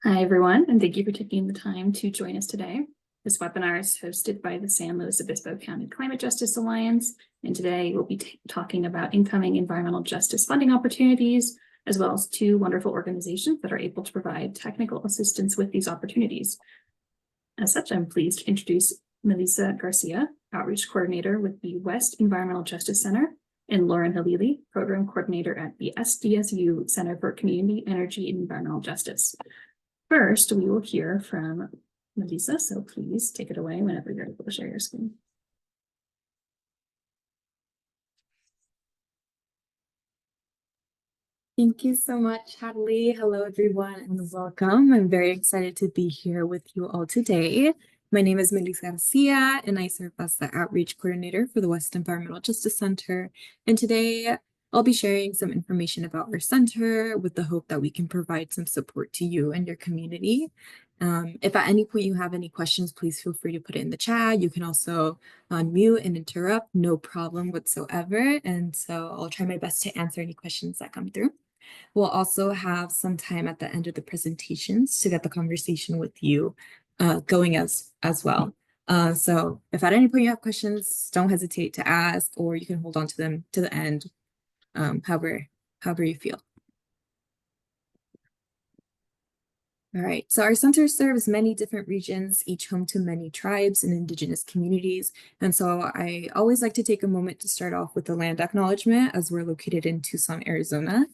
Hi, everyone, and thank you for taking the time to join us today. This webinar is hosted by the San Luis Obispo County Climate Justice Alliance, and today we'll be talking about incoming environmental justice funding opportunities, as well as two wonderful organizations that are able to provide technical assistance with these opportunities. As such, I'm pleased to introduce Melissa Garcia, Outreach Coordinator with the West Environmental Justice Center, and Lauren Halili, Program Coordinator at the SDSU Center for Community, Energy, and Environmental Justice. First, we will hear from Melissa, so please take it away whenever you're able to share your screen. Thank you so much, Hadley. Hello, everyone, and welcome. I'm very excited to be here with you all today. My name is Melissa Garcia, and I serve as the Outreach Coordinator for the West Environmental Justice Center. And today, I'll be sharing some information about our center with the hope that we can provide some support to you and your community. If at any point you have any questions, please feel free to put it in the chat. You can also unmute and interrupt, no problem whatsoever. And so I'll try my best to answer any questions that come through. We'll also have some time at the end of the presentations to get the conversation with you going as well. So if at any point you have questions, don't hesitate to ask, or you can hold on to them to the end, however you feel. All right, so our center serves many different regions, each home to many tribes and indigenous communities. And so I always like to take a moment to start off with the land acknowledgement, as we're located in Tucson, Arizona.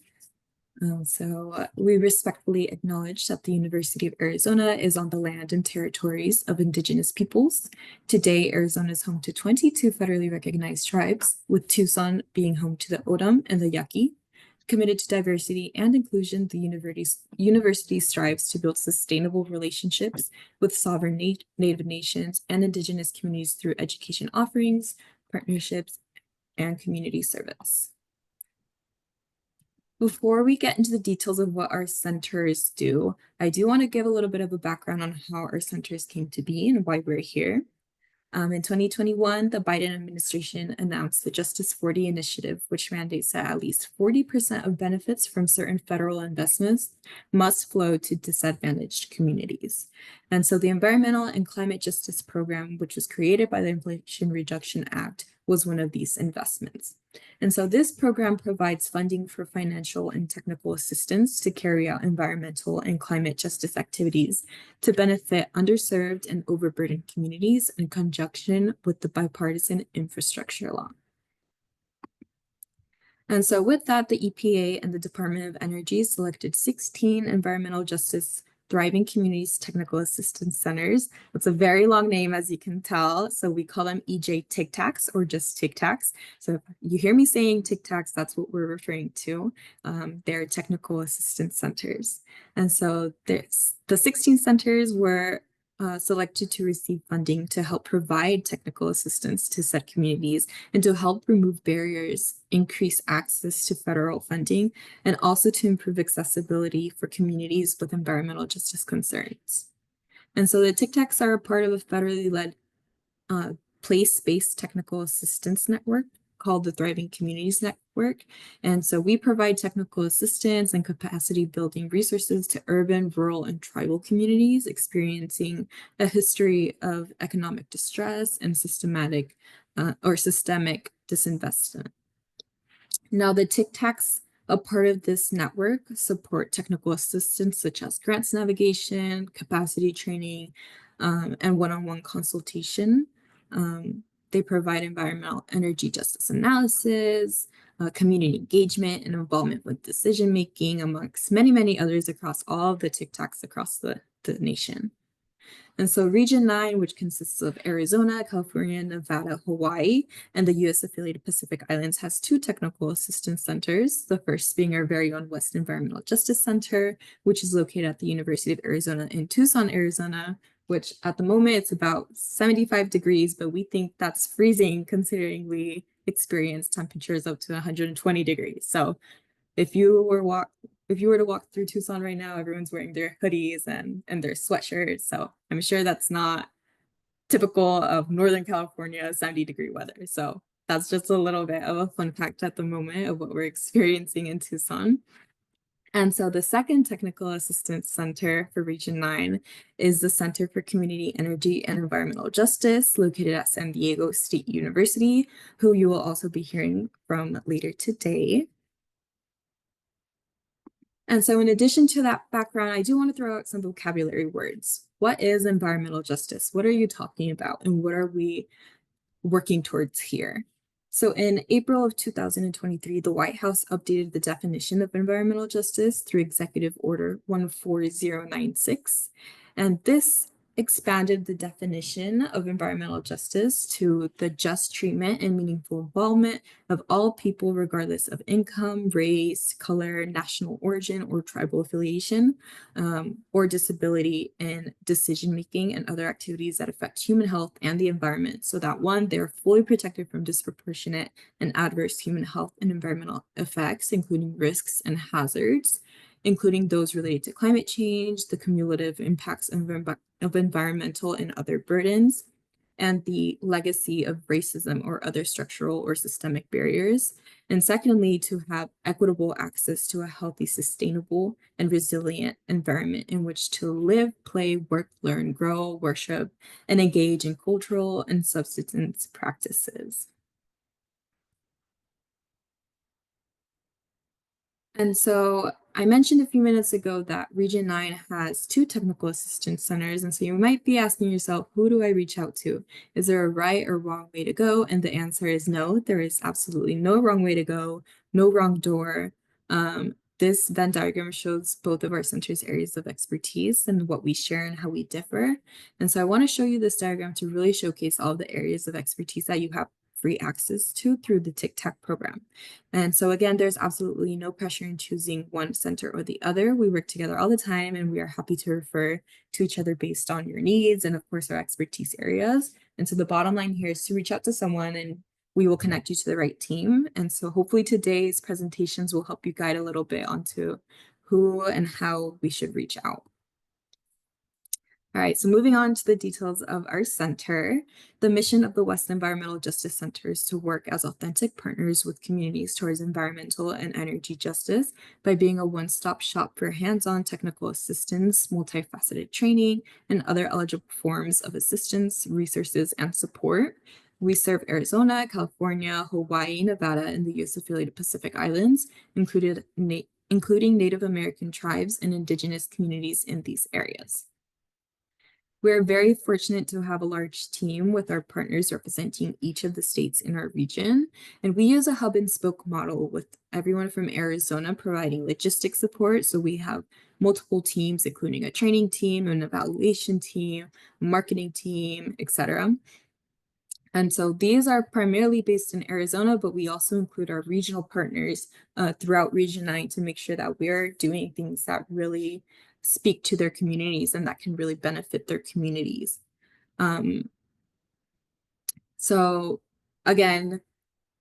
We respectfully acknowledge that the University of Arizona is on the land and territories of indigenous peoples. Today, Arizona is home to 22 federally recognized tribes, with Tucson being home to the O'odham and the Yaqui. Committed to diversity and inclusion, the university strives to build sustainable relationships with sovereign Native nations and indigenous communities through education offerings, partnerships, and community service. Before we get into the details of what our centers do, I do want to give a little bit of a background on how our centers came to be and why we're here. In 2021, the Biden administration announced the Justice 40 initiative, which mandates that at least 40% of benefits from certain federal investments must flow to disadvantaged communities. And so the Environmental and Climate Justice Program, which was created by the Inflation Reduction Act, was one of these investments. And so this program provides funding for financial and technical assistance to carry out environmental and climate justice activities to benefit underserved and overburdened communities in conjunction with the bipartisan infrastructure law. And so with that, the EPA and the Department of Energy selected 16 environmental justice Thriving Communities Technical Assistance Centers. It's a very long name, as you can tell. So we call them EJ TCTACs, or just TCTACs. So if you hear me saying TCTACs, that's what we're referring to. They're technical assistance centers. And so the 16 centers were selected to receive funding to help provide technical assistance to said communities and to help remove barriers, increase access to federal funding, and also to improve accessibility for communities with environmental justice concerns. And so the TCTACs are a part of a federally led place-based technical assistance network called the Thriving Communities Network. And so we provide technical assistance and capacity building resources to urban, rural, and tribal communities experiencing a history of economic distress and systemic disinvestment. Now, the TCTACs, a part of this network, support technical assistance such as grants navigation, capacity training, and one-on-one consultation. They provide environmental energy justice analysis, community engagement, and involvement with decision-making, amongst many, many others across all of the TCTACs across the nation. And so Region 9, which consists of Arizona, California, Nevada, Hawaii, and the U.S. affiliated Pacific Islands, has two technical assistance centers, the first being our very own West Environmental Justice Center, which is located at the University of Arizona in Tucson, Arizona, which at the moment it's about 75 degrees, but we think that's freezing considering we experience temperatures up to 120 degrees. So if you were to walk through Tucson right now, everyone's wearing their hoodies and their sweatshirts. So I'm sure that's not typical of Northern California 70-degree weather. So that's just a little bit of a fun fact at the moment of what we're experiencing in Tucson. And so the second Technical Assistance Center for Region 9 is the Center for Community Energy and Environmental Justice, located at San Diego State University, who you will also be hearing from later today. And so in addition to that background, I do want to throw out some vocabulary words. What is environmental justice? What are you talking about? And what are we working towards here? So in April of 2023, the White House updated the definition of environmental justice through Executive Order 14096. And this expanded the definition of environmental justice to the just treatment and meaningful involvement of all people, regardless of income, race, color, national origin, or tribal affiliation, or disability in decision-making and other activities that affect human health and the environment, so that one, they're fully protected from disproportionate and adverse human health and environmental effects, including risks and hazards, including those related to climate change, the cumulative impacts of environmental and other burdens, and the legacy of racism or other structural or systemic barriers. And secondly, to have equitable access to a healthy, sustainable, and resilient environment in which to live, play, work, learn, grow, worship, and engage in cultural and subsistence practices. And so I mentioned a few minutes ago that Region 9 has 2 technical assistance centers. And so you might be asking yourself, who do I reach out to? Is there a right or wrong way to go? And the answer is no, there is absolutely no wrong way to go, no wrong door. This Venn diagram shows both of our centers' areas of expertise and what we share and how we differ. And so I want to show you this diagram to really showcase all the areas of expertise that you have free access to through the TCTAC program. And so again, there's absolutely no pressure in choosing one center or the other. We work together all the time, and we are happy to refer to each other based on your needs and of course our expertise areas. And so the bottom line here is to reach out to someone and we will connect you to the right team. And so hopefully today's presentations will help you guide a little bit onto who and how we should reach out. All right, so moving on to the details of our center, the mission of the West Environmental Justice Center is to work as authentic partners with communities towards environmental and energy justice by being a one-stop shop for hands-on technical assistance, multifaceted training, and other eligible forms of assistance, resources, and support. We serve Arizona, California, Hawaii, Nevada, and the U.S.-affiliated Pacific Islands, including Native American tribes and indigenous communities in these areas. We're very fortunate to have a large team with our partners representing each of the states in our region. And we use a hub and spoke model with everyone from Arizona providing logistics support. So we have multiple teams, including a training team, an evaluation team, a marketing team, etc. And so these are primarily based in Arizona, but we also include our regional partners throughout Region 9 to make sure that we're doing things that really speak to their communities and that can really benefit their communities. So again,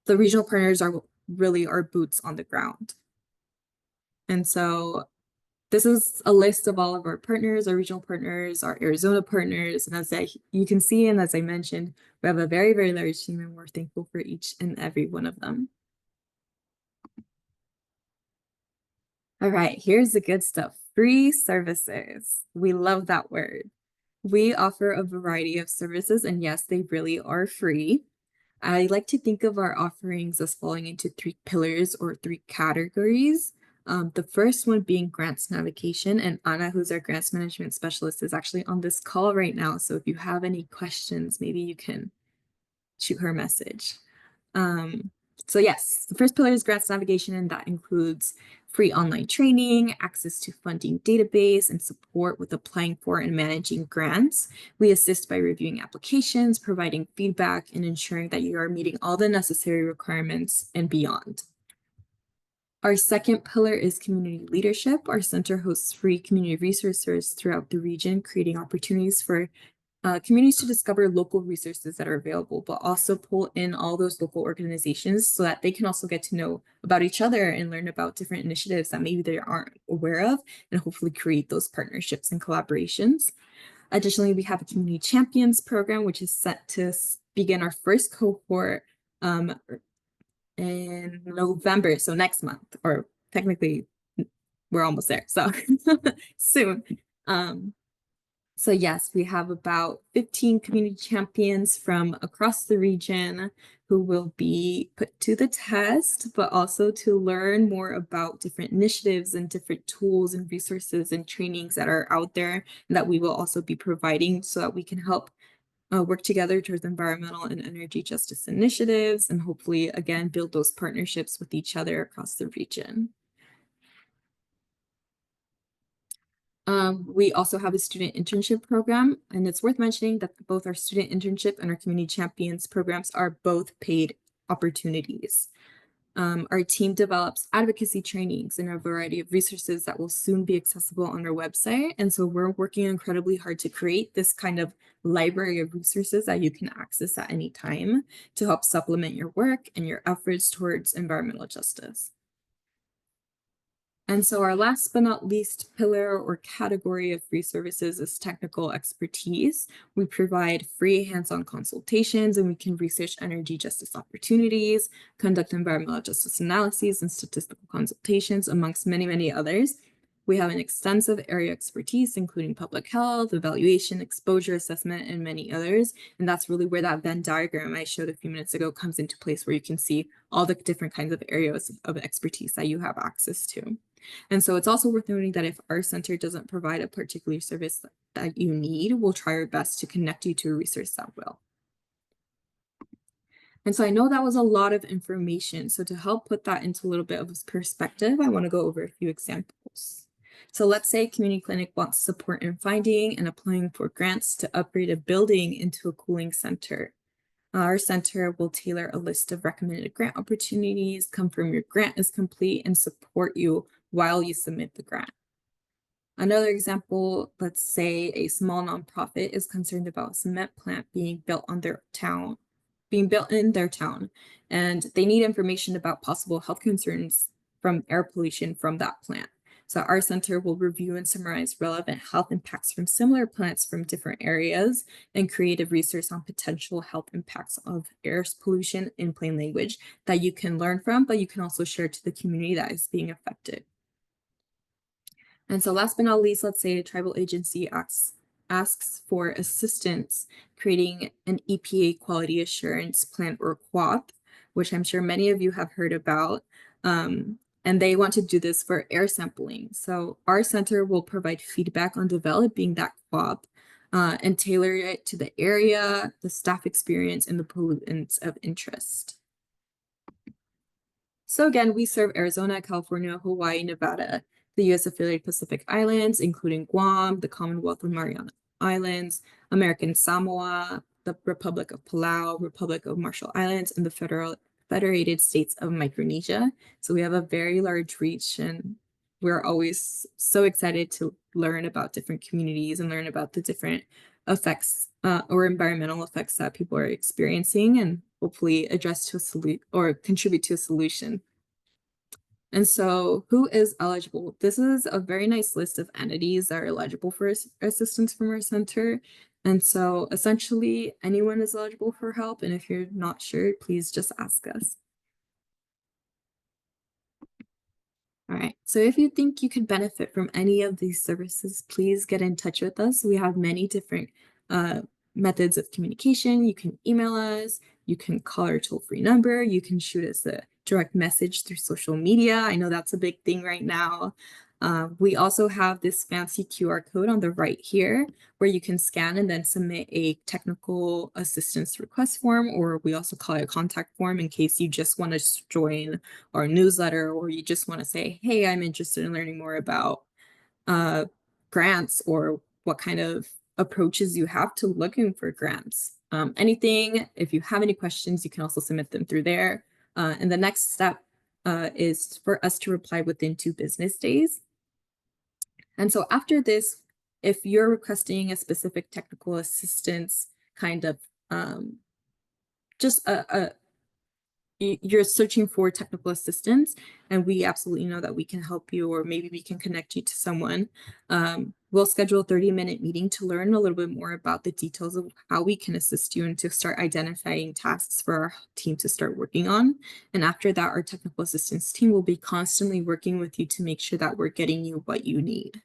the regional partners are really our boots on the ground. And so this is a list of all of our partners, our regional partners, our Arizona partners. And as you can see, and as I mentioned, we have a very, very large team and we're thankful for each and every one of them. All right, here's the good stuff. Free services. We love that word. We offer a variety of services, and yes, they really are free. I like to think of our offerings as falling into 3 pillars or 3 categories. The first one being grants navigation, and Anna, who's our grants management specialist, is actually on this call right now. So if you have any questions, maybe you can shoot her a message. So yes, the first pillar is grants navigation, and that includes free online training, access to funding database, and support with applying for and managing grants. We assist by reviewing applications, providing feedback, and ensuring that you are meeting all the necessary requirements and beyond. Our second pillar is community leadership. Our center hosts free community resources throughout the region, creating opportunities for communities to discover local resources that are available, but also pull in all those local organizations so that they can also get to know about each other and learn about different initiatives that maybe they aren't aware of, and hopefully create those partnerships and collaborations. Additionally, we have a community champions program, which is set to begin our first cohort in November, so next month, or technically we're almost there, so soon. So yes, we have about 15 community champions from across the region who will be put to the test, but also to learn more about different initiatives and different tools and resources and trainings that are out there and that we will also be providing so that we can help work together towards environmental and energy justice initiatives and hopefully, again, build those partnerships with each other across the region. We also have a student internship program, and it's worth mentioning that both our student internship and our community champions programs are both paid opportunities. Our team develops advocacy trainings and a variety of resources that will soon be accessible on our website. And so we're working incredibly hard to create this kind of library of resources that you can access at any time to help supplement your work and your efforts towards environmental justice. And so our last but not least pillar or category of free services is technical expertise. We provide free hands-on consultations and we can research energy justice opportunities, conduct environmental justice analyses and statistical consultations, amongst many, many others. We have an extensive area expertise, including public health, evaluation, exposure assessment, and many others. And that's really where that Venn diagram I showed a few minutes ago comes into place, where you can see all the different kinds of areas of expertise that you have access to. And so it's also worth noting that if our center doesn't provide a particular service that you need, we'll try our best to connect you to a resource that will. And so I know that was a lot of information. So to help put that into a little bit of perspective, I want to go over a few examples. So let's say a community clinic wants support in finding and applying for grants to upgrade a building into a cooling center. Our center will tailor a list of recommended grant opportunities, confirm your grant is complete, and support you while you submit the grant. Another example, let's say a small nonprofit is concerned about a cement plant being built in their town, and they need information about possible health concerns from air pollution from that plant. So our center will review and summarize relevant health impacts from similar plants from different areas and create a research on potential health impacts of air pollution in plain language that you can learn from, but you can also share to the community that is being affected. And so last but not least, let's say a tribal agency asks for assistance creating an EPA quality assurance plan or QAP, which I'm sure many of you have heard about. And they want to do this for air sampling. So our center will provide feedback on developing that QAP and tailor it to the area, the staff experience, and the pollutants of interest. So again, we serve Arizona, California, Hawaii, Nevada, the U.S. affiliated Pacific Islands, including Guam, the Commonwealth of Mariana Islands, American Samoa, the Republic of Palau, Republic of Marshall Islands, and the Federated States of Micronesia. So we have a very large reach, and we're always so excited to learn about different communities and learn about the different effects or environmental effects that people are experiencing, and hopefully address to a solution or contribute to a solution. And so who is eligible? This is a very nice list of entities that are eligible for assistance from our center. And so essentially anyone is eligible for help. And if you're not sure, please just ask us. All right, so if you think you could benefit from any of these services, please get in touch with us. We have many different methods of communication. You can email us, you can call our toll-free number, you can shoot us a direct message through social media. I know that's a big thing right now. We also have this fancy QR code on the right here where you can scan and then submit a technical assistance request form, or we also call it a contact form in case you just want to join our newsletter, or you just want to say, hey, I'm interested in learning more about grants or what kind of approaches you have to looking for grants. Anything, if you have any questions, you can also submit them through there. And the next step is for us to reply within 2 business days. And so after this, if you're requesting a specific technical assistance kind of just a you're searching for technical assistance, and we absolutely know that we can help you, or maybe we can connect you to someone. We'll schedule a 30-minute meeting to learn a little bit more about the details of how we can assist you and to start identifying tasks for our team to start working on. And after that, our technical assistance team will be constantly working with you to make sure that we're getting you what you need.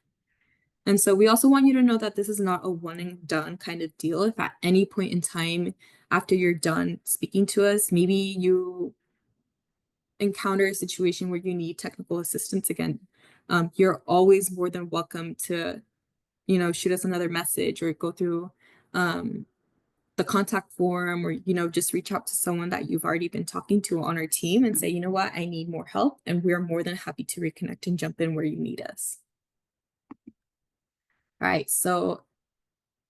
And so we also want you to know that this is not a one and done kind of deal. If at any point in time after you're done speaking to us, maybe you encounter a situation where you need technical assistance again, you're always more than welcome to, shoot us another message or go through the contact form, or, just reach out to someone that you've already been talking to on our team and say, you know what, I need more help. And we're more than happy to reconnect and jump in where you need us. All right, so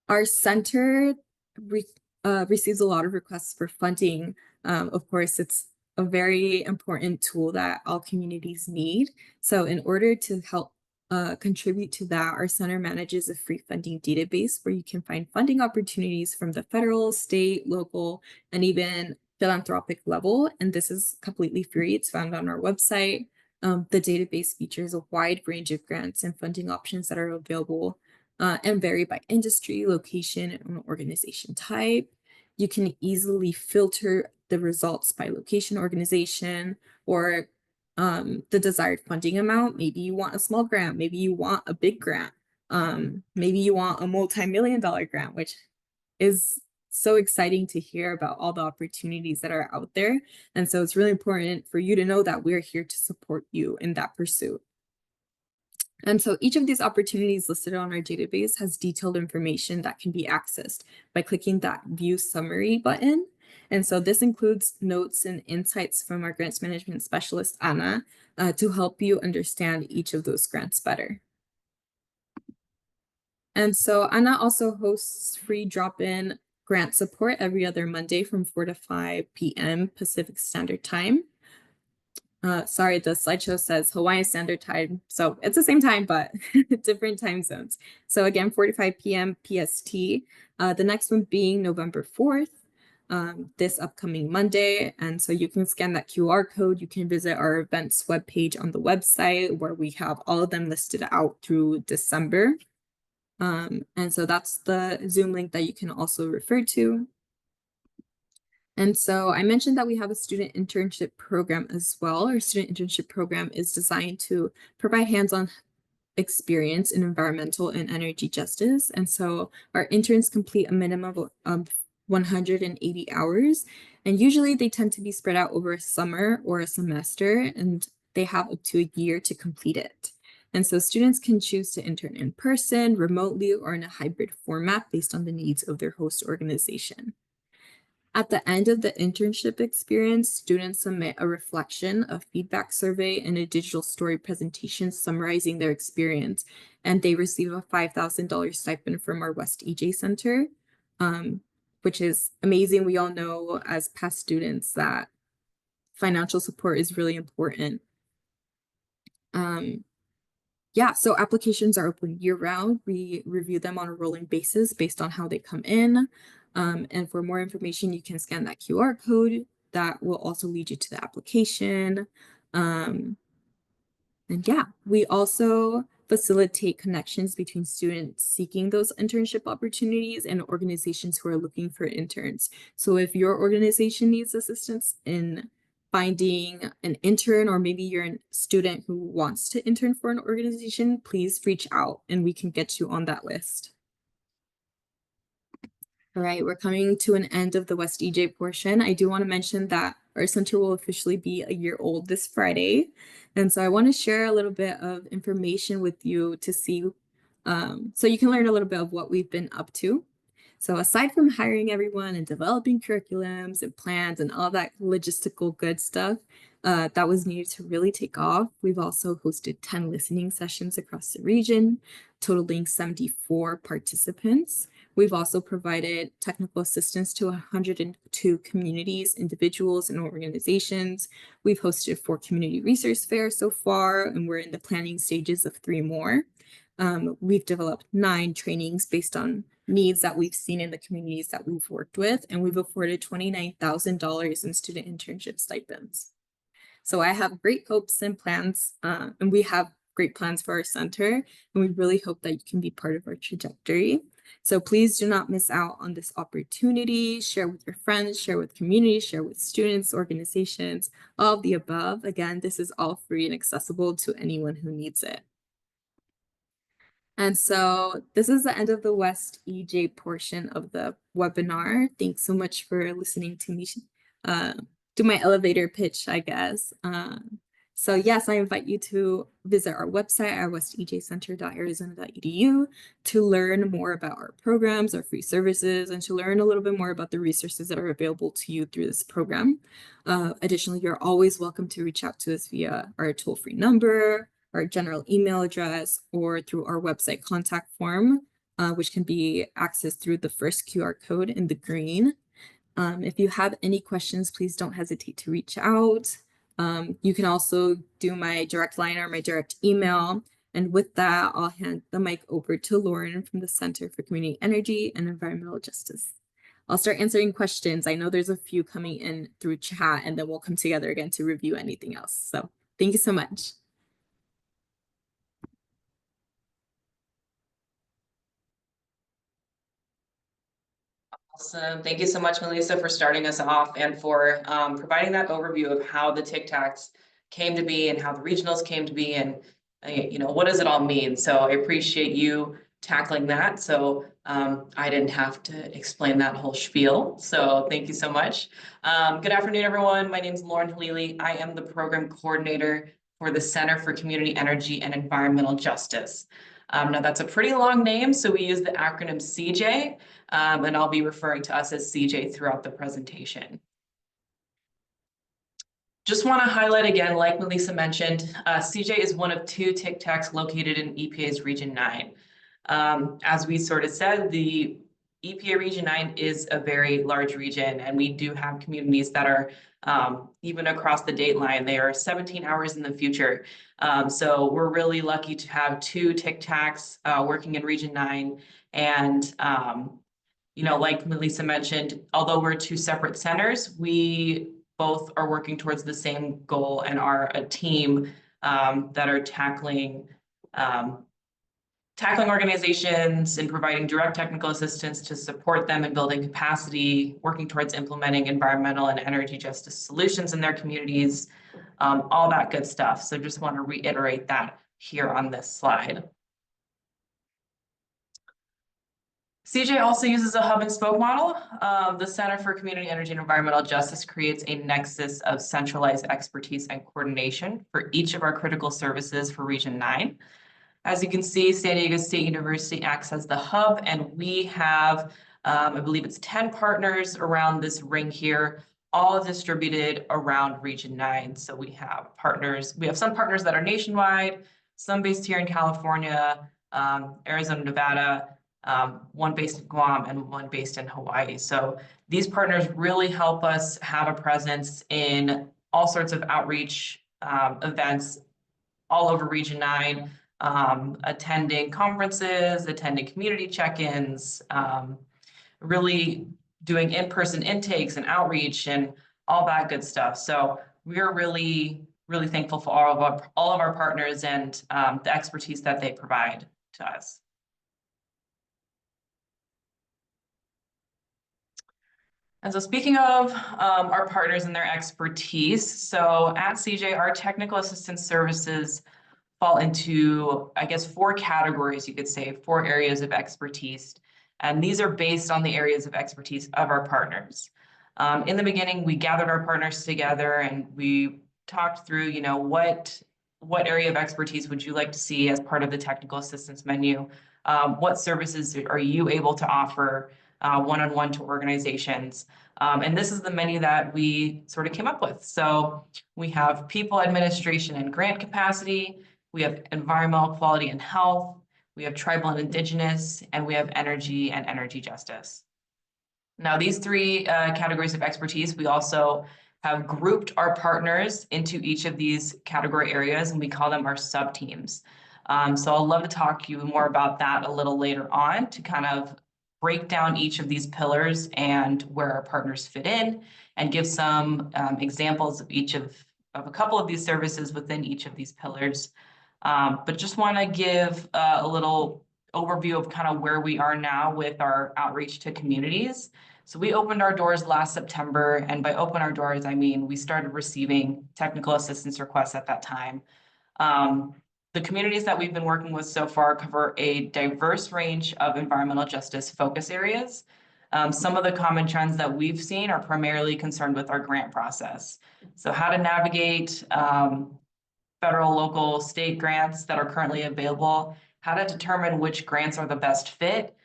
our center receives a lot of requests for funding. Of course, it's a very important tool that all communities need. So in order to help contribute to that, our center manages a free funding database where you can find funding opportunities from the federal, state, local, and even philanthropic level. And this is completely free. It's found on our website. The database features a wide range of grants and funding options that are available and vary by industry, location, and organization type. You can easily filter the results by location, organization, or the desired funding amount. Maybe you want a small grant, maybe you want a big grant, maybe you want a multi-million-dollar grant, which is so exciting to hear about all the opportunities that are out there. And so it's really important for you to know that we're here to support you in that pursuit. And so each of these opportunities listed on our database has detailed information that can be accessed by clicking that View Summary button. And so this includes notes and insights from our grants management specialist, Anna, to help you understand each of those grants better. And so Anna also hosts free drop-in grant support every other Monday from 4 to 5 p.m. Pacific Standard Time. Sorry, the slideshow says Hawaiian Standard Time. So it's the same time, but different time zones. So again, 4 to 5 p.m. PST. The next one being November 4th, this upcoming Monday. And so you can scan that QR code. You can visit our events webpage on the website where we have all of them listed out through December. And so that's the Zoom link that you can also refer to. And so I mentioned that we have a student internship program as well. Our student internship program is designed to provide hands-on experience in environmental and energy justice. And so our interns complete a minimum of 180 hours. And usually they tend to be spread out over a summer or a semester, and they have up to a year to complete it. And so students can choose to intern in person, remotely, or in a hybrid format based on the needs of their host organization. At the end of the internship experience, students submit a reflection, a feedback survey, and a digital story presentation summarizing their experience, and they receive a $5,000 stipend from our West EJ Center, which is amazing. We all know as past students that financial support is really important. Yeah, so applications are open year-round. We review them on a rolling basis based on how they come in. And for more information, you can scan that QR code. That will also lead you to the application. And yeah, we also facilitate connections between students seeking those internship opportunities and organizations who are looking for interns. So if your organization needs assistance in finding an intern, or maybe you're a student who wants to intern for an organization, please reach out and we can get you on that list. All right, we're coming to an end of the West EJ portion. I do want to mention that our center will officially be a year old this Friday. And so I want to share a little bit of information with you to see, so you can learn a little bit of what we've been up to. So aside from hiring everyone and developing curriculums and plans and all that logistical good stuff that was needed to really take off, we've also hosted 10 listening sessions across the region, totaling 74 participants. We've also provided technical assistance to 102 communities, individuals, and organizations. We've hosted 4 community resource fairs so far, and we're in the planning stages of 3 more. We've developed 9 trainings based on needs that we've seen in the communities that we've worked with, and we've afforded $29,000 in student internship stipends. So I have great hopes and plans, and we have great plans for our center, and we really hope that you can be part of our trajectory. So please do not miss out on this opportunity. Share with your friends, share with community, share with students, organizations, all of the above. Again, this is all free and accessible to anyone who needs it. And so this is the end of the West EJ portion of the webinar. Thanks so much for listening to me do my elevator pitch, I guess. So yes, I invite you to visit our website at westejcenter.arizona.edu to learn more about our programs, our free services, and to learn a little bit more about the resources that are available to you through this program. Additionally, you're always welcome to reach out to us via our toll-free number, our general email address, or through our website contact form, which can be accessed through the first QR code in the green. If you have any questions, please don't hesitate to reach out. You can also do my direct line or my direct email. And with that, I'll hand the mic over to Lauren from the Center for Community Energy and Environmental Justice. I'll start answering questions. I know there's a few coming in through chat, and then we'll come together again to review anything else. So thank you so much. Awesome. Thank you so much, Melissa, for starting us off and for providing that overview of how the TCTACs came to be and how the regionals came to be, and what does it all mean. So I appreciate you tackling that. So I didn't have to explain that whole spiel. So thank you so much. Good afternoon, everyone. My name is Lauren Halili. I am the program coordinator for the Center for Community Energy and Environmental Justice. Now that's a pretty long name, so we use the acronym CJ. And I'll be referring to us as CJ throughout the presentation. Just want to highlight again, like Melissa mentioned, CJ is one of 2 TCTACs located in EPA's Region 9. As we sort of said, the EPA Region 9 is a very large region, and we do have communities that are even across the date line. They are 17 hours in the future. So we're really lucky to have 2 TCTACs working in Region 9. And like Melissa mentioned, although we're 2 separate centers, we both are working towards the same goal and are a team that are tackling organizations and providing direct technical assistance to support them in building capacity, working towards implementing environmental and energy justice solutions in their communities, all that good stuff. So just want to reiterate that here on this slide. CJ also uses a hub and spoke model. The Center for Community Energy and Environmental Justice creates a nexus of centralized expertise and coordination for each of our critical services for Region 9. As you can see, San Diego State University acts as the hub, and we have, I believe it's 10 partners around this ring here, all distributed around Region 9. So we have some partners that are nationwide, some based here in California, Arizona, Nevada, one based in Guam and one based in Hawaii. So these partners really help us have a presence in all sorts of outreach events all over Region 9, attending conferences, attending community check-ins, really doing in-person intakes and outreach and all that good stuff. So we're really, really thankful for all of our partners and the expertise that they provide to us. And so speaking of our partners and their expertise, so at CJ, our technical assistance services fall into, I guess, 4 categories, you could say, 4 areas of expertise. And these are based on the areas of expertise of our partners. In the beginning, we gathered our partners together and we talked through, what area of expertise would you like to see as part of the technical assistance menu? What services are you able to offer one-on-one to organizations? And this is the menu that we sort of came up with. So we have people administration and grant capacity, we have environmental quality and health, we have tribal and indigenous, and we have energy and energy justice. Now, these 3 categories of expertise, we also have grouped our partners into each of these category areas, and we call them our sub-teams. So I'll love to talk to you more about that a little later on to kind of break down each of these pillars and where our partners fit in, and give some examples of a couple of these services within each of these pillars. But just want to give a little overview of kind of where we are now with our outreach to communities. So we opened our doors last September, and by open our doors, I mean we started receiving technical assistance requests at that time. The communities that we've been working with so far cover a diverse range of environmental justice focus areas. Some of the common trends that we've seen are primarily concerned with our grant process. So how to navigate federal, local, state grants that are currently available, how to determine which grants are the best fit.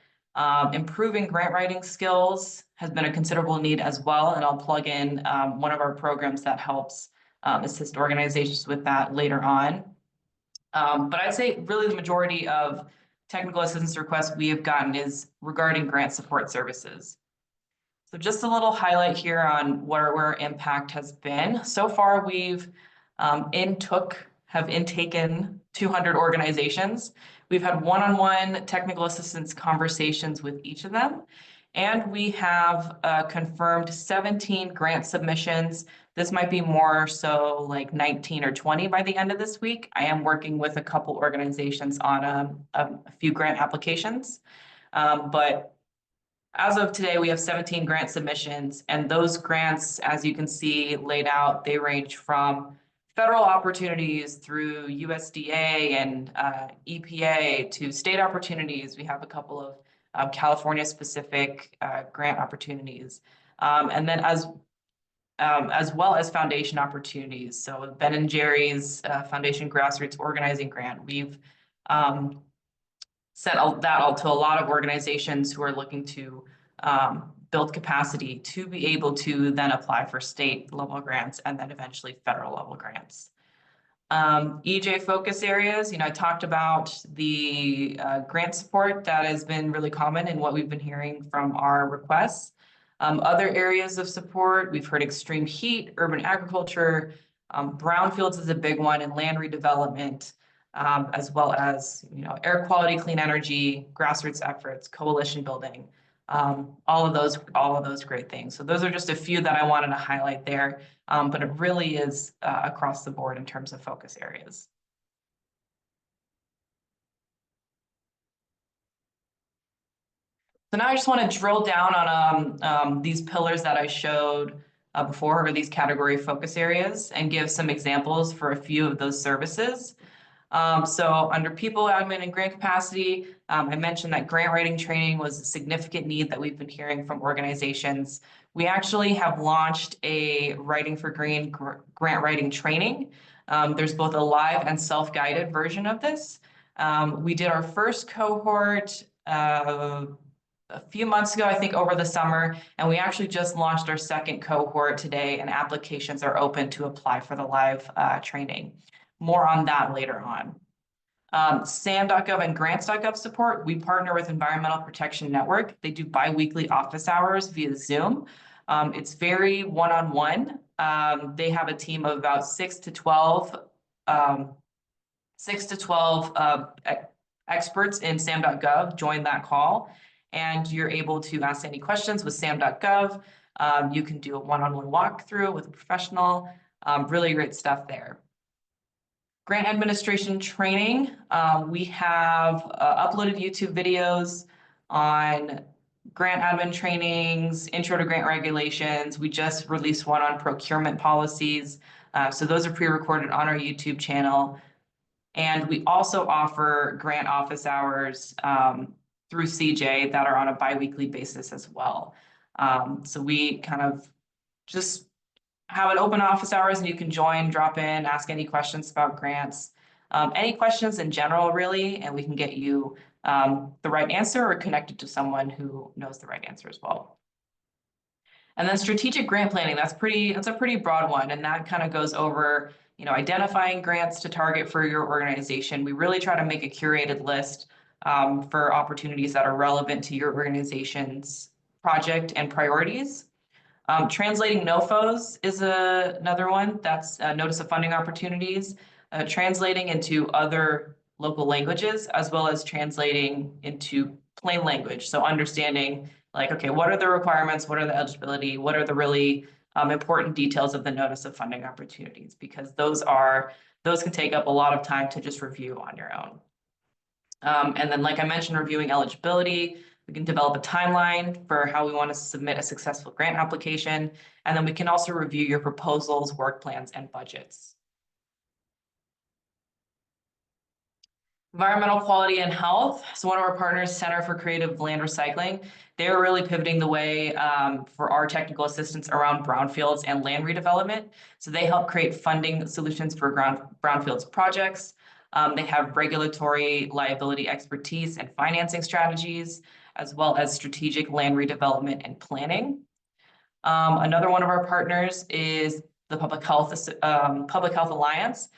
Improving grant writing skills has been a considerable need as well, and I'll plug in one of our programs that helps assist organizations with that later on. But I'd say really the majority of technical assistance requests we have gotten is regarding grant support services. So just a little highlight here on where our impact has been. So far, we've intaken 200 organizations. We've had one-on-one technical assistance conversations with each of them. And we have confirmed 17 grant submissions. This might be more so like 19 or 20 by the end of this week. I am working with a couple organizations on a few grant applications. But as of today, we have 17 grant submissions, and those grants, as you can see laid out, they range from federal opportunities through USDA and EPA to state opportunities. We have a couple of California-specific grant opportunities, and then as well as foundation opportunities. So Ben and Jerry's Foundation Grassroots Organizing Grant, we've sent that out to a lot of organizations who are looking to build capacity to be able to then apply for state level grants and then eventually federal level grants. EJ focus areas, I talked about the grant support that has been really common in what we've been hearing from our requests. Other areas of support, we've heard extreme heat, urban agriculture, brownfields is a big one, and land redevelopment, as well as air quality, clean energy, grassroots efforts, coalition building, all of those great things. So those are just a few that I wanted to highlight there, but it really is across the board in terms of focus areas. So now I just want to drill down on these pillars that I showed before, or these category focus areas, and give some examples for a few of those services. So under people, admin, and grant capacity, I mentioned that grant writing training was a significant need that we've been hearing from organizations. We actually have launched a Writing for Green grant writing training. There's both a live and self-guided version of this. We did our first cohort a few months ago, I think over the summer, and we actually just launched our second cohort today, and applications are open to apply for the live training. More on that later on. SAM.gov and grants.gov support, we partner with Environmental Protection Network. They do bi-weekly office hours via Zoom. It's very one-on-one. They have a team of about 6 to 12 experts in SAM.gov join that call, and you're able to ask any questions with SAM.gov. You can do a one-on-one walkthrough with a professional. Really great stuff there. Grant administration training. We have uploaded YouTube videos on grant admin trainings, intro to grant regulations. We just released one on procurement policies. So those are pre-recorded on our YouTube channel. And we also offer grant office hours through CJ that are on a bi-weekly basis as well. So we kind of just have an open office hours, and you can join, drop in, ask any questions about grants, any questions in general, really, and we can get you the right answer or connected to someone who knows the right answer as well. And then strategic grant planning, that's a pretty broad one, and that kind of goes over identifying grants to target for your organization. We really try to make a curated list for opportunities that are relevant to your organization's project and priorities. Translating NOFOs is another one. That's Notice of Funding Opportunities, translating into other local languages, as well as translating into plain language. So understanding like, okay, what are the requirements? What are the eligibility? What are the really important details of the notice of funding opportunities? Because those can take up a lot of time to just review on your own. And then, like I mentioned, reviewing eligibility, we can develop a timeline for how we want to submit a successful grant application. And then we can also review your proposals, work plans, and budgets. Environmental quality and health. So one of our partners, Center for Creative Land Recycling, they're really pivoting the way for our technical assistance around brownfields and land redevelopment. So they help create funding solutions for brownfields projects. They have regulatory liability expertise and financing strategies, as well as strategic land redevelopment and planning. Another one of our partners is the Public Health Alliance.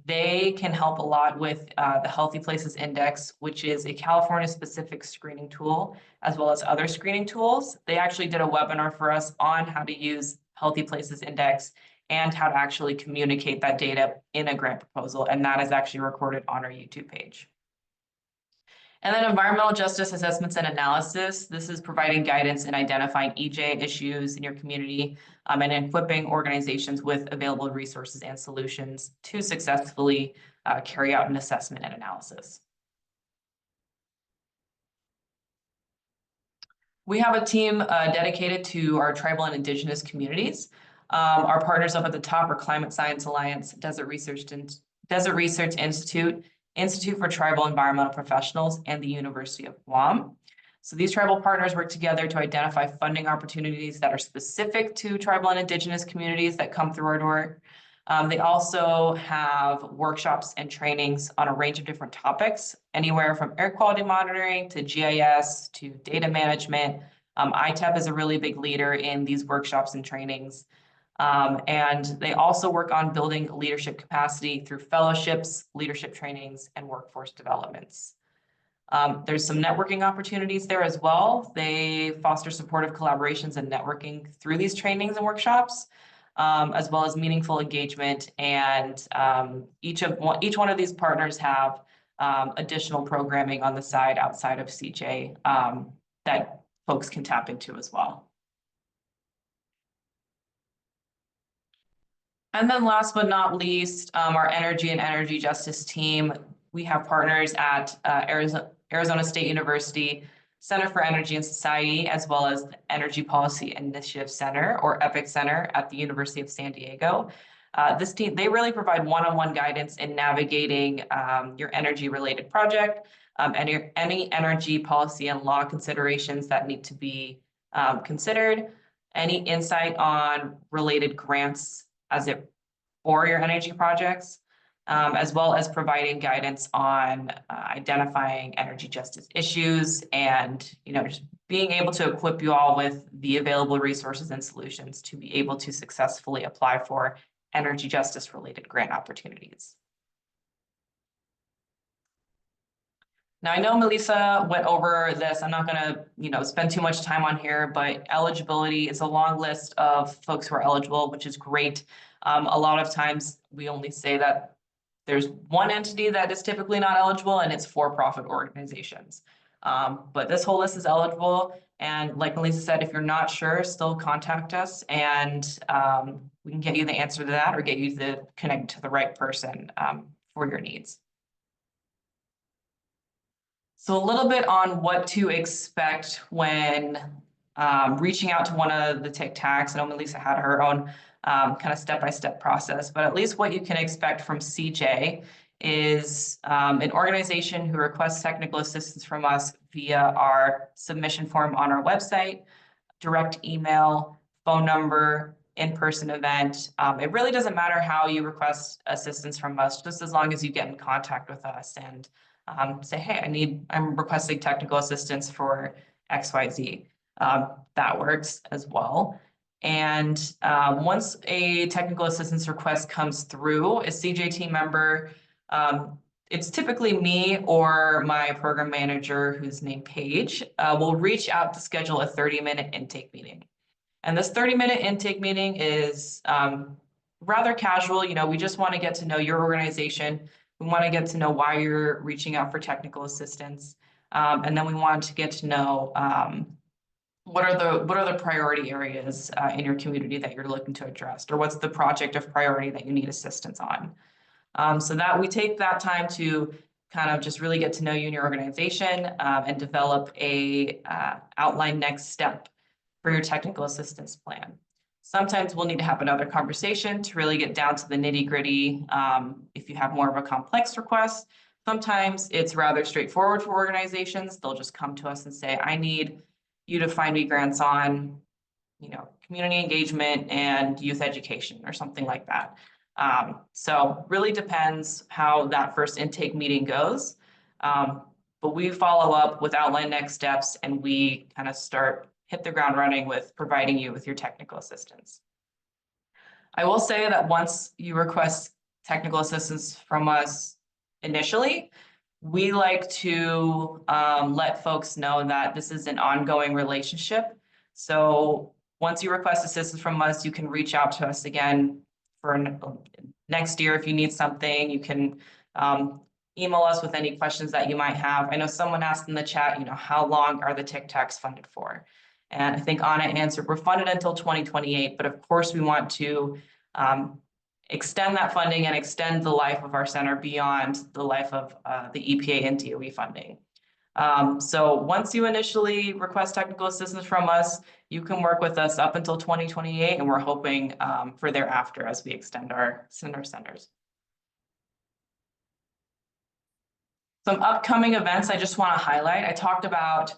They can help a lot with the Healthy Places Index, which is a California-specific screening tool, as well as other screening tools. They actually did a webinar for us on how to use Healthy Places Index and how to actually communicate that data in a grant proposal, and that is actually recorded on our YouTube page. And then environmental justice assessments and analysis. This is providing guidance in identifying EJ issues in your community and equipping organizations with available resources and solutions to successfully carry out an assessment and analysis. We have a team dedicated to our tribal and indigenous communities. Our partners up at the top are Climate Science Alliance, Desert Research Institute, Institute for Tribal Environmental Professionals, and the University of Guam. So these tribal partners work together to identify funding opportunities that are specific to tribal and indigenous communities that come through our door. They also have workshops and trainings on a range of different topics, anywhere from air quality monitoring to GIS to data management. ITEP is a really big leader in these workshops and trainings. And they also work on building leadership capacity through fellowships, leadership trainings, and workforce developments. There's some networking opportunities there as well. They foster supportive collaborations and networking through these trainings and workshops, as well as meaningful engagement. And each one of these partners have additional programming on the side outside of CJ that folks can tap into as well. And then last but not least, our energy and energy justice team. We have partners at Arizona State University, Center for Energy and Society, as well as the Energy Policy Initiative Center, or EPIC Center, at the University of San Diego. This team, they really provide one-on-one guidance in navigating your energy-related project and any energy policy and law considerations that need to be considered, any insight on related grants for your energy projects, as well as providing guidance on identifying energy justice issues and, just being able to equip you all with the available resources and solutions to be able to successfully apply for energy justice related grant opportunities. Now, I know Melissa went over this. I'm not going to, spend too much time on here, but eligibility is a long list of folks who are eligible, which is great. A lot of times we only say that there's one entity that is typically not eligible, and it's for-profit organizations. But this whole list is eligible. And like Melissa said, if you're not sure, still contact us, and we can get you the answer to that or get you connected to the right person for your needs. So a little bit on what to expect when reaching out to one of the TCTACs. I know Melissa had her own kind of step-by-step process, but at least what you can expect from CJ is an organization who requests technical assistance from us via our submission form on our website, direct email, phone number, in-person event. It really doesn't matter how you request assistance from us, just as long as you get in contact with us and say, hey, I'm requesting technical assistance for XYZ. That works as well. And once a technical assistance request comes through, a CJ team member, it's typically me or my program manager, who's named Paige, will reach out to schedule a 30-minute intake meeting. And this 30-minute intake meeting is rather casual. We just want to get to know your organization. We want to get to know why you're reaching out for technical assistance. And then we want to get to know what are the priority areas in your community that you're looking to address, or what's the project of priority that you need assistance on. So that we take that time to kind of just really get to know you and your organization and develop a outline next step for your technical assistance plan. Sometimes we'll need to have another conversation to really get down to the nitty-gritty if you have more of a complex request. Sometimes it's rather straightforward for organizations. They'll just come to us and say, I need you to find me grants on, community engagement and youth education or something like that. So really depends how that first intake meeting goes. But we follow up with outline next steps and we kind of hit the ground running with providing you with your technical assistance. I will say that once you request technical assistance from us initially, we like to let folks know that this is an ongoing relationship. So once you request assistance from us, you can reach out to us again for next year if you need something. You can email us with any questions that you might have. I know someone asked in the chat, how long are the TCTACs funded for? And I think Anna answered, we're funded until 2028, but of course we want to extend that funding and extend the life of our center beyond the life of the EPA and DOE funding. So once you initially request technical assistance from us, you can work with us up until 2028, and we're hoping for thereafter as we extend our centers. Some upcoming events I just want to highlight. I talked about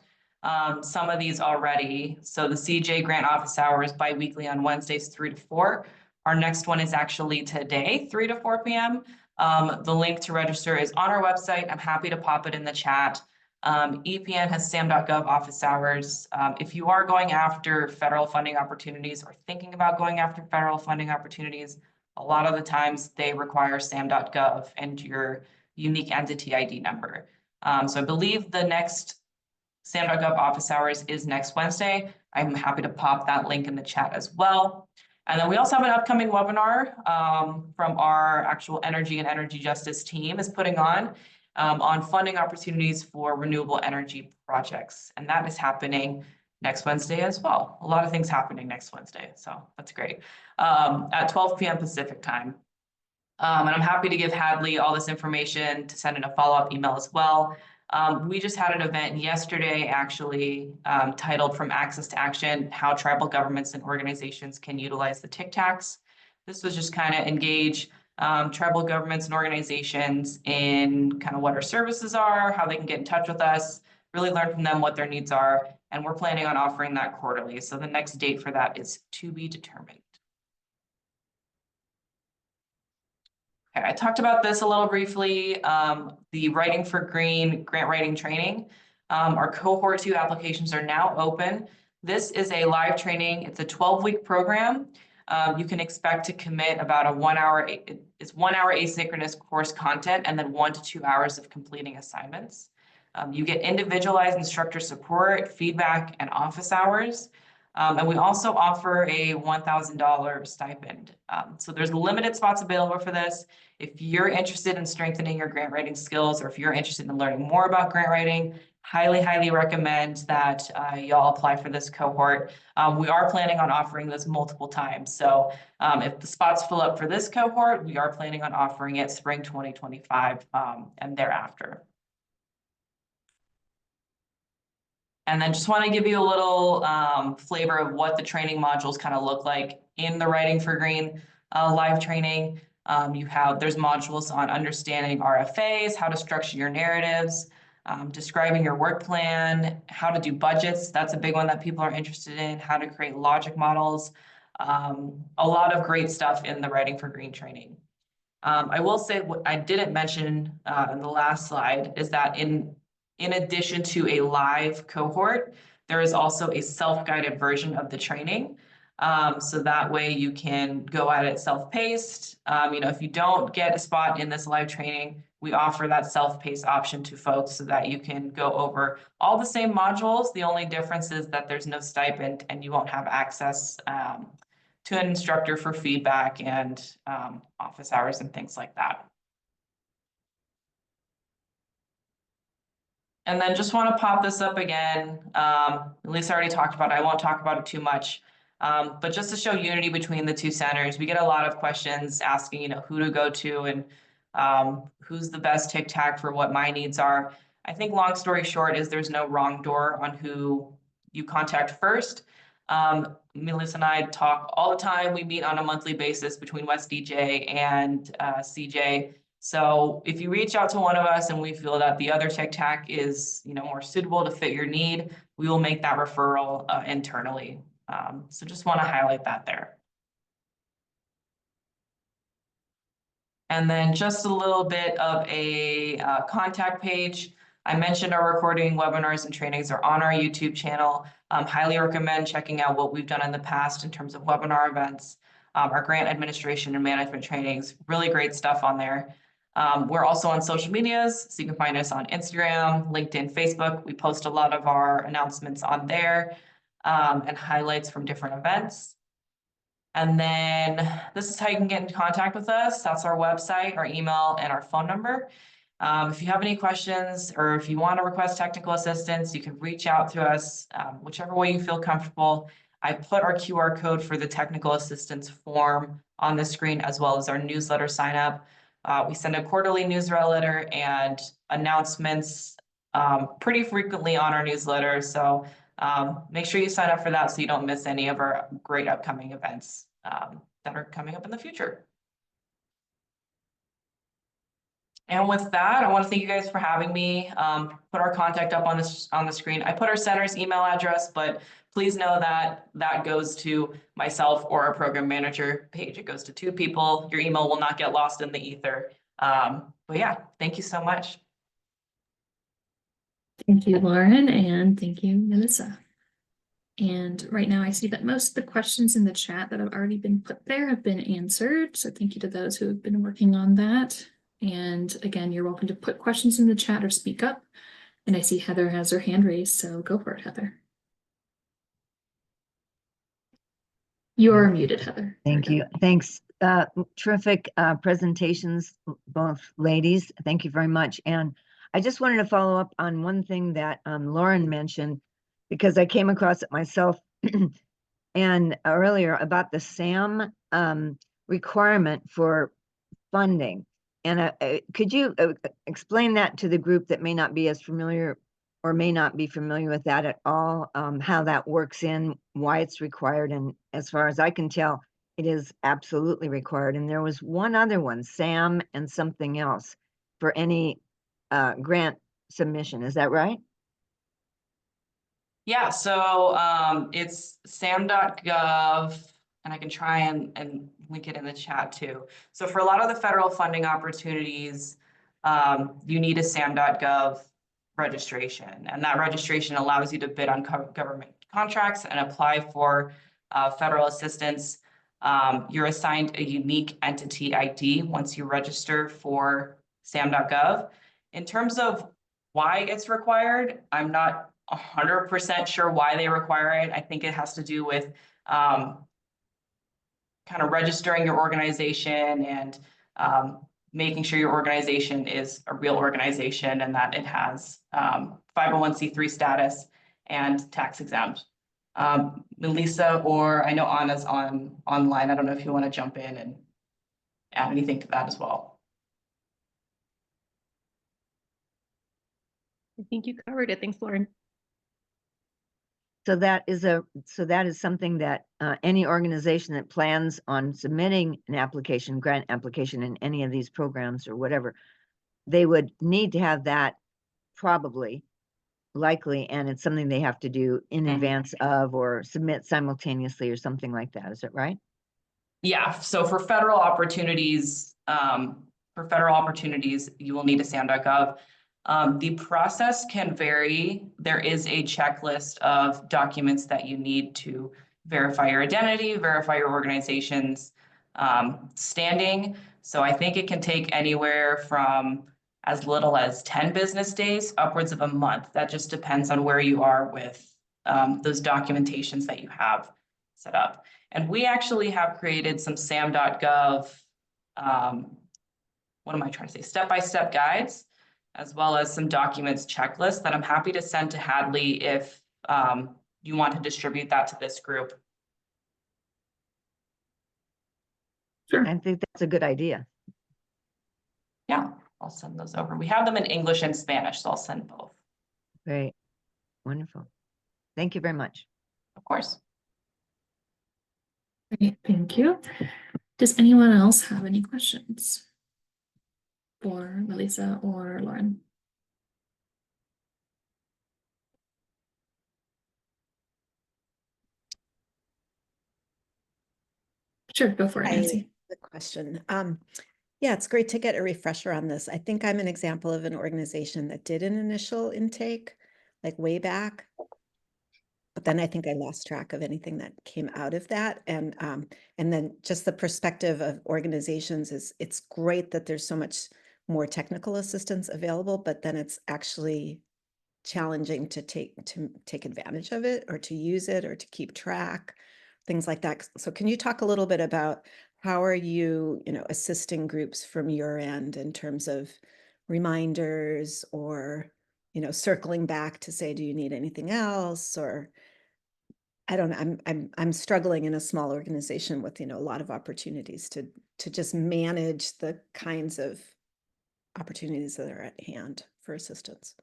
some of these already. So the CJ grant office hours bi-weekly on Wednesdays 3 to 4. Our next one is actually today, 3 to 4 p.m. The link to register is on our website. I'm happy to pop it in the chat. EPN has sam.gov office hours. If you are going after federal funding opportunities or thinking about going after federal funding opportunities, a lot of the times they require sam.gov and your unique entity ID number. So I believe the next sam.gov office hours is next Wednesday. I'm happy to pop that link in the chat as well. And then we also have an upcoming webinar from our actual energy and energy justice team is putting on funding opportunities for renewable energy projects. And that is happening next Wednesday as well. A lot of things happening next Wednesday, so that's great. At 12 p.m. Pacific time. And I'm happy to give Hadley all this information to send in a follow-up email as well. We just had an event yesterday, actually, titled From Access to Action, How Tribal Governments and Organizations Can Utilize the TCTACs. This was just kind of engage tribal governments and organizations in kind of what our services are, how they can get in touch with us, really learn from them what their needs are. And we're planning on offering that quarterly. So the next date for that is to be determined. Okay, I talked about this a little briefly, the Writing for Green grant writing training. Our cohort 2 applications are now open. This is a live training. It's a 12-week program. You can expect to commit about a 1 hour, it's 1 hour asynchronous course content and then 1 to 2 hours of completing assignments. You get individualized instructor support, feedback, and office hours. And we also offer a $1,000 stipend. So there's limited spots available for this. If you're interested in strengthening your grant writing skills, or if you're interested in learning more about grant writing, highly, highly recommend that y'all apply for this cohort. We are planning on offering this multiple times. So if the spots fill up for this cohort, we are planning on offering it spring 2025 and thereafter. And then just want to give you a little flavor of what the training modules kind of look like in the Writing for Green live training. There's modules on understanding RFAs, how to structure your narratives, describing your work plan, how to do budgets. That's a big one that people are interested in, how to create logic models. A lot of great stuff in the Writing for Green training. I will say what I didn't mention in the last slide is that in addition to a live cohort, there is also a self-guided version of the training. So that way you can go at it self-paced. If you don't get a spot in this live training, we offer that self-paced option to folks so that you can go over all the same modules. The only difference is that there's no stipend and you won't have access to an instructor for feedback and office hours and things like that. And then just want to pop this up again. Lisa already talked about it. I won't talk about it too much. But just to show unity between the two centers, we get a lot of questions asking, who to go to and who's the best TCTAC for what my needs are. I think long story short is there's no wrong door on who you contact first. Melissa and I talk all the time. We meet on a monthly basis between West DJ and CJ. So if you reach out to one of us and we feel that the other TCTAC is, more suitable to fit your need, we will make that referral internally. So just want to highlight that there. And then just a little bit of a contact page. I mentioned our recording webinars and trainings are on our YouTube channel. Highly recommend checking out what we've done in the past in terms of webinar events, our grant administration and management trainings, really great stuff on there. We're also on social medias, so you can find us on Instagram, LinkedIn, Facebook. We post a lot of our announcements on there and highlights from different events. And then this is how you can get in contact with us. That's our website, our email, and our phone number. If you have any questions or if you want to request technical assistance, you can reach out to us whichever way you feel comfortable. I put our QR code for the technical assistance form on the screen as well as our newsletter sign up. We send a quarterly newsletter and announcements pretty frequently on our newsletter. So make sure you sign up for that so you don't miss any of our great upcoming events that are coming up in the future. And with that, I want to thank you guys for having me. Put our contact up on the screen. I put our center's email address, but please know that that goes to myself or our program manager page. It goes to two people. Your email will not get lost in the ether. But yeah, thank you so much. Thank you, Lauren, and thank you, Melissa. And right now I see that most of the questions in the chat that have already been put there have been answered. So thank you to those who have been working on that. And again, you're welcome to put questions in the chat or speak up. And I see Heather has her hand raised, so go for it, Heather. You are muted, Heather. Thank you. Thanks. Terrific presentations, both ladies. Thank you very much. And I just wanted to follow up on one thing that Lauren mentioned, because I came across it myself and earlier about the SAM requirement for funding. And could you explain that to the group that may not be as familiar or may not be familiar with that at all, how that works in, why it's required? And as far as I can tell, it is absolutely required. And there was one other one, SAM and something else for any grant submission. Is that right? Yeah, so it's sam.gov, and I can try and link it in the chat too. So for a lot of the federal funding opportunities, you need a sam.gov registration, and that registration allows you to bid on government contracts and apply for federal assistance. You're assigned a unique entity ID once you register for sam.gov. In terms of why it's required, I'm not 100% sure why they require it. I think it has to do with kind of registering your organization and making sure your organization is a real organization and that it has 501c3 status and tax exempt. Melissa, or I know Anna's online. I don't know if you want to jump in and add anything to that as well. I think you covered it. Thanks, Lauren. So that is something that any organization that plans on submitting an application, grant application in any of these programs or whatever, they would need to have that likely, and it's something they have to do in advance of or submit simultaneously or something like that. Is that right? Yeah, so for federal opportunities, you will need a sam.gov. The process can vary. There is a checklist of documents that you need to verify your identity, verify your organization's standing. So I think it can take anywhere from as little as 10 business days, upwards of a month. That just depends on where you are with those documentations that you have set up. And we actually have created some sam.gov, step-by-step guides as well as some documents checklist that I'm happy to send to Hadley if you want to distribute that to this group. Sure. I think that's a good idea. Yeah, I'll send those over. We have them in English and Spanish, so I'll send both. Great. Wonderful. Thank you very much. Of course. Great, thank you. Does anyone else have any questions for Melissa or Lauren? Sure, go for it, Nancy. The question. Yeah, it's great to get a refresher on this. I think I'm an example of an organization that did an initial intake, like way back. But then I think I lost track of anything that came out of that. And then just the perspective of organizations is it's great that there's so much more technical assistance available, but then it's actually challenging to take advantage of it or to use it or to keep track, things like that. So can you talk a little bit about how are you, assisting groups from your end in terms of reminders or, circling back to say, do you need anything else? Or I don't know, I'm struggling in a small organization with, a lot of opportunities to just manage the kinds of opportunities that are at hand for assistance.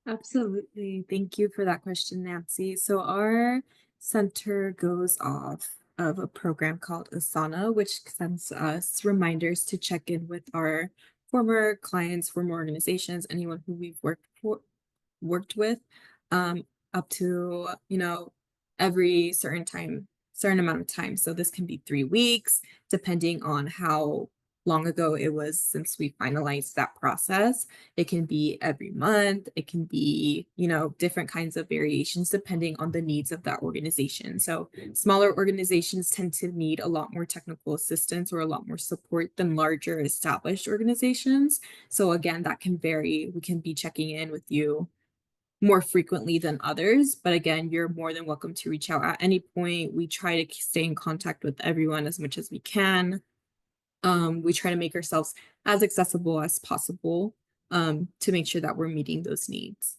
Absolutely. Thank you for that question, Nancy. So our center goes off of a program called Asana, which sends us reminders to check in with our former clients, former organizations, anyone who we've worked with, up to, every certain amount of time. So this can be 3 weeks, depending on how long ago it was since we finalized that process. It can be every month. It can be, different kinds of variations depending on the needs of that organization. So smaller organizations tend to need a lot more technical assistance or a lot more support than larger established organizations. So again, that can vary. We can be checking in with you more frequently than others. But again, you're more than welcome to reach out at any point. We try to stay in contact with everyone as much as we can. We try to make ourselves as accessible as possible to make sure that we're meeting those needs.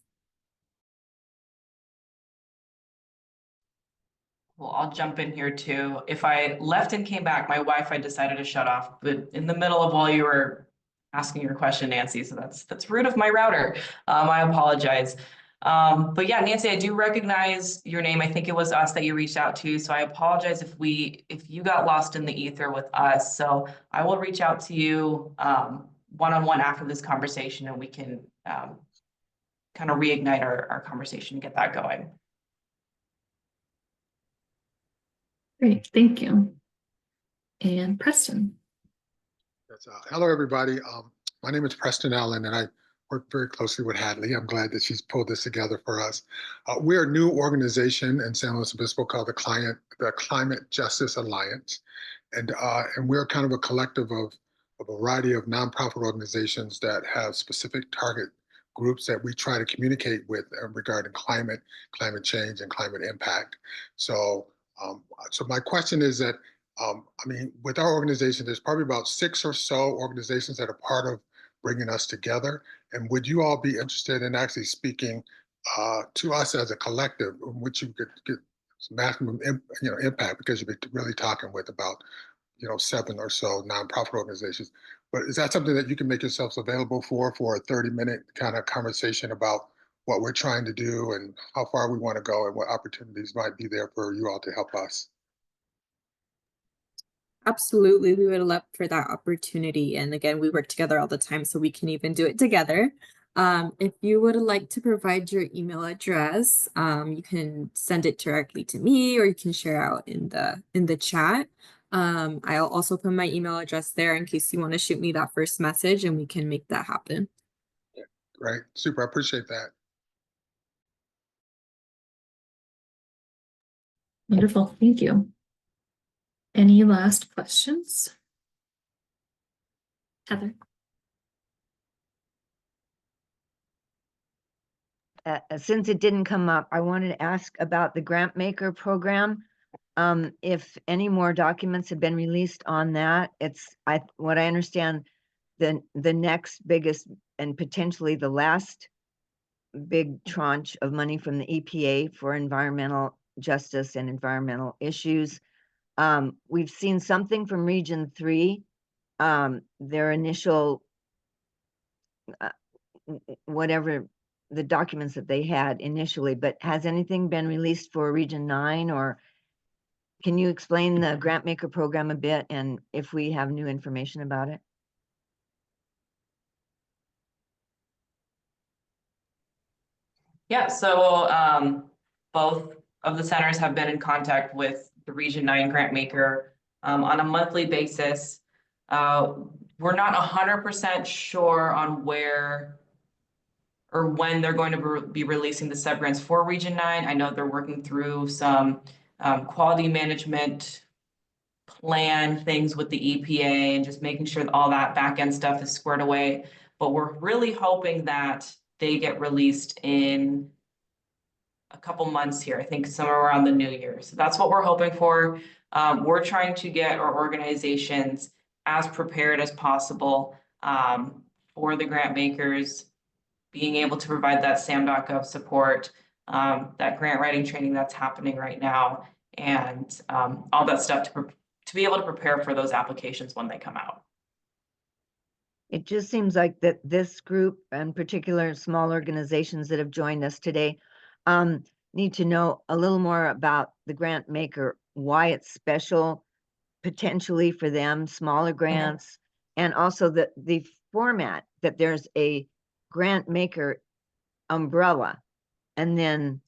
Well, I'll jump in here too. If I left and came back, my Wi-Fi decided to shut off, but in the middle of while you were asking your question, Nancy, so that's rude of my router. I apologize. But yeah, Nancy, I do recognize your name. I think it was us that you reached out to. So I apologize if you got lost in the ether with us. So I will reach out to you one-on-one after this conversation, and we can kind of reignite our conversation and get that going. Great, thank you. And Preston. Hello, everybody. My name is Preston Allen, and I work very closely with Hadley. I'm glad that she's pulled this together for us. We're a new organization in San Luis Obispo called the Climate Justice Alliance. And we're kind of a collective of a variety of nonprofit organizations that have specific target groups that we try to communicate with regarding climate change, and climate impact. So my question is that, with our organization, there's probably about 6 or so organizations that are part of bringing us together. And would you all be interested in actually speaking to us as a collective, in which you could get maximum impact, because you'll be really talking with about 7 or so nonprofit organizations. But is that something that you can make yourselves available for a 30-minute kind of conversation about what we're trying to do and how far we want to go and what opportunities might be there for you all to help us? Absolutely, we would love for that opportunity. And again, we work together all the time, so we can even do it together. If you would like to provide your email address, you can send it directly to me, or you can share out in the chat. I'll also put my email address there in case you want to shoot me that first message, and we can make that happen. Yeah, great, super, I appreciate that. Wonderful, thank you. Any last questions? Heather? Since it didn't come up, I wanted to ask about the grant maker program. If any more documents have been released on that. What I understand, the next biggest and potentially the last big tranche of money from the EPA for environmental justice and environmental issues. We've seen something from Region 3, their initial, whatever the documents that they had initially, but has anything been released for Region 9, or can you explain the grant maker program a bit and if we have new information about it? Yeah, so both of the centers have been in contact with the Region 9 grant maker on a monthly basis. We're not 100% sure on where or when they're going to be releasing the subgrants for Region 9. I know they're working through some quality management plan things with the EPA and just making sure that all that back end stuff is squared away. But we're really hoping that they get released in a couple months here, I think somewhere around the new year. So that's what we're hoping for. We're trying to get our organizations as prepared as possible for the grant makers, being able to provide that SAM.gov support, that grant writing training that's happening right now, and all that stuff to be able to prepare for those applications when they come out. It just seems like that this group, in particular, small organizations that have joined us today, need to know a little more about the grant maker, why it's special potentially for them, smaller grants, and also the format that there's a grant maker umbrella, and then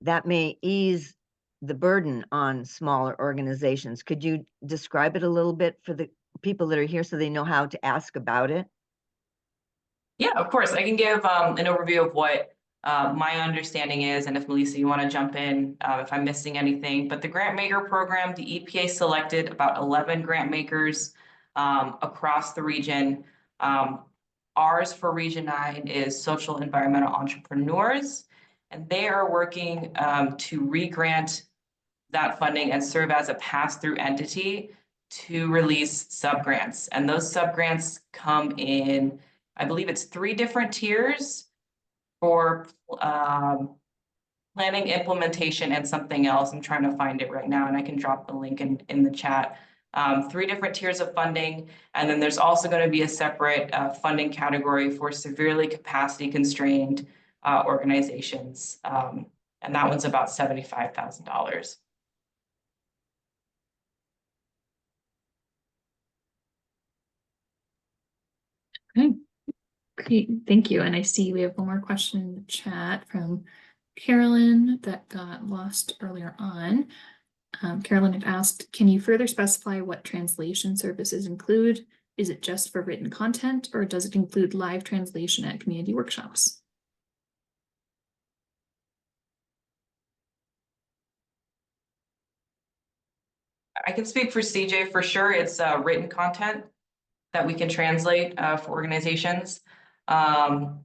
that may ease the burden on smaller organizations. Could you describe it a little bit for the people that are here so they know how to ask about it? Yeah, of course. I can give an overview of what my understanding is, and if Melissa, you want to jump in if I'm missing anything. But the grant maker program, the EPA selected about 11 grant makers across the region. Ours for Region 9 is social environmental entrepreneurs, and they are working to re-grant that funding and serve as a pass-through entity to release subgrants. And those subgrants come in, I believe it's 3 different tiers for planning, implementation, and something else. I'm trying to find it right now, and I can drop the link in the chat. 3 different tiers of funding, and then there's also going to be a separate funding category for severely capacity constrained organizations, and that one's about $75,000. Okay, great, thank you. And I see we have one more question in the chat from Carolyn that got lost earlier on. Carolyn had asked, can you further specify what translation services include? Is it just for written content, or does it include live translation at community workshops? I can speak for CJ for sure. It's written content that we can translate for organizations. And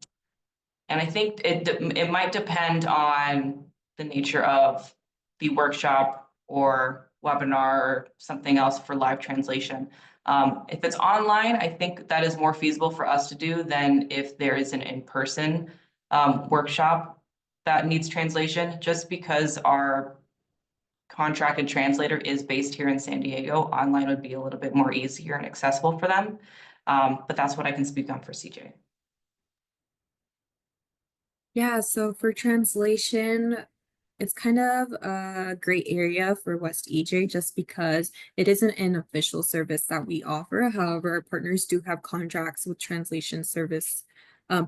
I think it might depend on the nature of the workshop or webinar or something else for live translation. If it's online, I think that is more feasible for us to do than if there is an in-person workshop that needs translation, just because our contracted translator is based here in San Diego. Online would be a little bit more easier and accessible for them. But that's what I can speak on for CJ. Yeah, so for translation, it's kind of a great area for West EJ just because it isn't an official service that we offer. However, our partners do have contracts with translation service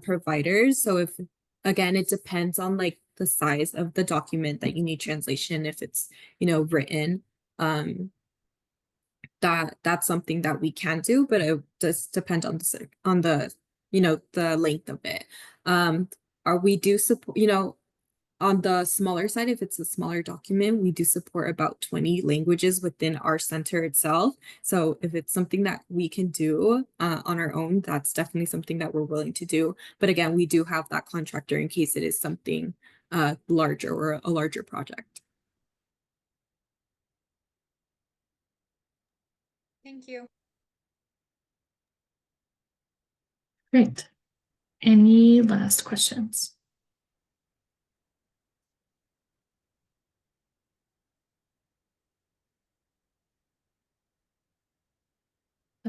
providers. So if, again, it depends on like the size of the document that you need translation, if it's, you know, written, that's something that we can do, but it does depend on the you know, the length of it. We do support, you know, on the smaller side, if it's a smaller document, we do support about 20 languages within our center itself. So if it's something that we can do on our own, that's definitely something that we're willing to do. But again, we do have that contractor in case it is something larger or a larger project. Thank you. Great. Any last questions?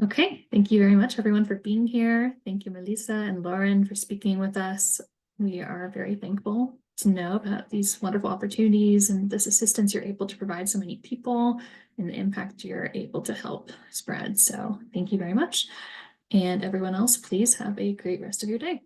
Okay, thank you very much, everyone, for being here. Thank you, Melissa and Lauren, for speaking with us. We are very thankful to know about these wonderful opportunities and this assistance you're able to provide so many people and the impact you're able to help spread. So thank you very much. And everyone else, please have a great rest of your day.